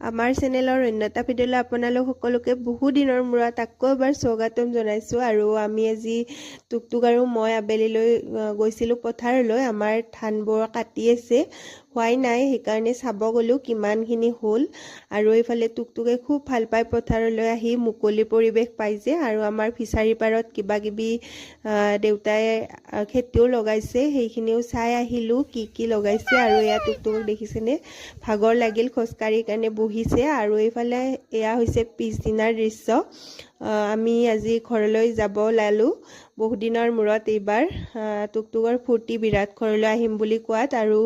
আমাৰ চেনেলৰ অন্য এটা ভিডিঅ'লৈ আপোনালোক সকলোকে বহু দিনৰ মূৰত আকৌ এবাৰ স্বাগতম জনাইছোঁ। আৰু আমি আজি টুকটুক আৰু মই আবেলিলৈ গৈছিলোঁ পথাৰলৈ। আমাৰ ধানবোৰ কাটি আছে, হোৱাই নাই, সেইকাৰণে চাব গ'লোঁ কিমানখিনি হ'ল। আৰু এইফালে টুকটুকে খুব ভাল পায় পথাৰলৈ আহি, মুকলি পৰিৱেশ পাইছে। আৰু আমাৰ ফিচাৰী পাৰত কিবা কিবি দেউতাই খেতিও লগাইছে, সেইখিনিও চাই আহিলোঁ কি লগাইছে। আৰু এয়া টুকটুকক দেখিছেনে, ভাগৰ লাগিল খোজকাঢ়ি কাৰণে বহিছে। আৰু এইফালে এয়া হৈছে পিছদিনাৰ দৃশ্য। আমি আজি ঘৰলৈ যাব ওলালোঁ বহুদিনৰ মূৰত। এইবাৰ টুকটুকৰ ফূৰ্তি বিৰাট, ঘৰলৈ আহিম বুলি কোৱাত। আৰু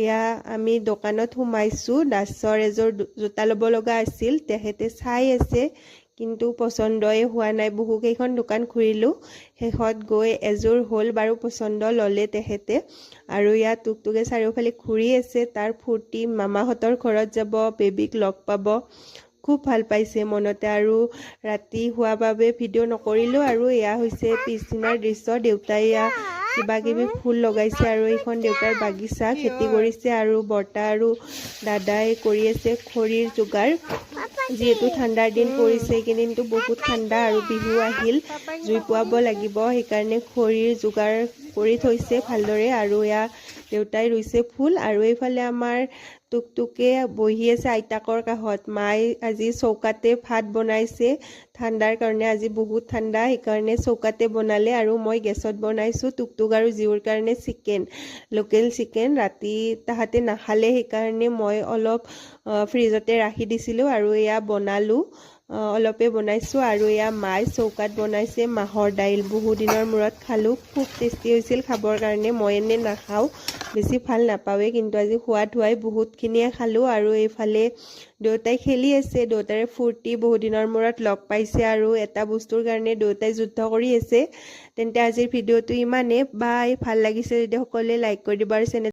এয়া আমি দোকানত সোমাইছোঁ, দাচৰ এযোৰ জোতা ল'ব লগা আছিল, তেখেতে চাই আছে কিন্তু পচন্দই হোৱা নাই। বহুকেইখন দোকান ঘূৰিলোঁ, শেষত গৈ এযোৰ হ'ল বাৰু পচন্দ, ল'লে তেখেতে। আৰু ইয়াত টুকটুকে চাৰিওফালে ঘূৰি আছে, তাৰ ফূৰ্তি। মামাহঁতৰ ঘৰত যাব, বেবীক লগ পাব, খুব ভাল পাইছে মনতে। আৰু ৰাতি হোৱা বাবে ভিডিঅ' নকৰিলোঁ। আৰু এয়া হৈছে পিছদিনাৰ দৃশ্য। দেউতাই এয়া কিবা কিবি ফুল লগাইছে, আৰু এইখন দেউতাৰ বাগিচা, খেতি কৰিছে। আৰু বৰ্তা আৰু দাদাই কৰি আছে খৰিৰ যোগাৰ। যিহেতু ঠাণ্ডাৰ দিন পৰিছে, এইকেইদিনটো বহুত ঠাণ্ডা, আৰু বিহু আহিল, জুই পুৱাব লাগিব, সেইকাৰণে খৰিৰ যোগাৰ কৰি থৈছে ভালদৰে। আৰু এয়া দেউতাই ৰুইছে ফুল। আৰু এইফালে আমাৰ টুকটুকে বহি আছে আইতাকৰ কাষত। মায়ে আজি চৌকাতে ভাত বনাইছে, ঠাণ্ডাৰ কাৰণে, আজি বহুত ঠাণ্ডা, সেইকাৰণে চৌকাতে বনালে। আৰু মই গেছত বনাইছোঁ। টুকটুক আৰু জীউৰ কাৰণে চিকেন, লোকেল চিকেন। ৰাতি তাহাঁতে নাখালে, সেইকাৰণে মই অলপ ফ্ৰিজতে ৰাখি দিছিলোঁ, আৰু এয়া বনালোঁ, অলপে বনাইছোঁ। আৰু এয়া মায়ে চৌকাত বনাইছে মাহৰ দাইল, বহুদিনৰ মূৰত খালোঁ, খুব টেষ্টি হৈছিল খাবৰ কাৰণে। মই এনে নাখাওঁ, বেছি ভাল নাপাওঁৱেই, কিন্তু আজি সোৱাদ হোৱাই বহুতখিনিয়ে খালোঁ। আৰু এইফালে দেউতাই খেলি আছে, দেউতাৰে ফূৰ্তি, বহুদিনৰ মূৰত লগ পাইছে, আৰু এটা বস্তুৰ কাৰণে দেউতাই যুদ্ধ কৰি আছে। তেন্তে আজিৰ ভিডিঅ'টো ইমানেই। বাই, ভাল লাগিছে যদি সকলোৱে লাইক কৰি দিব, আৰু চেনেল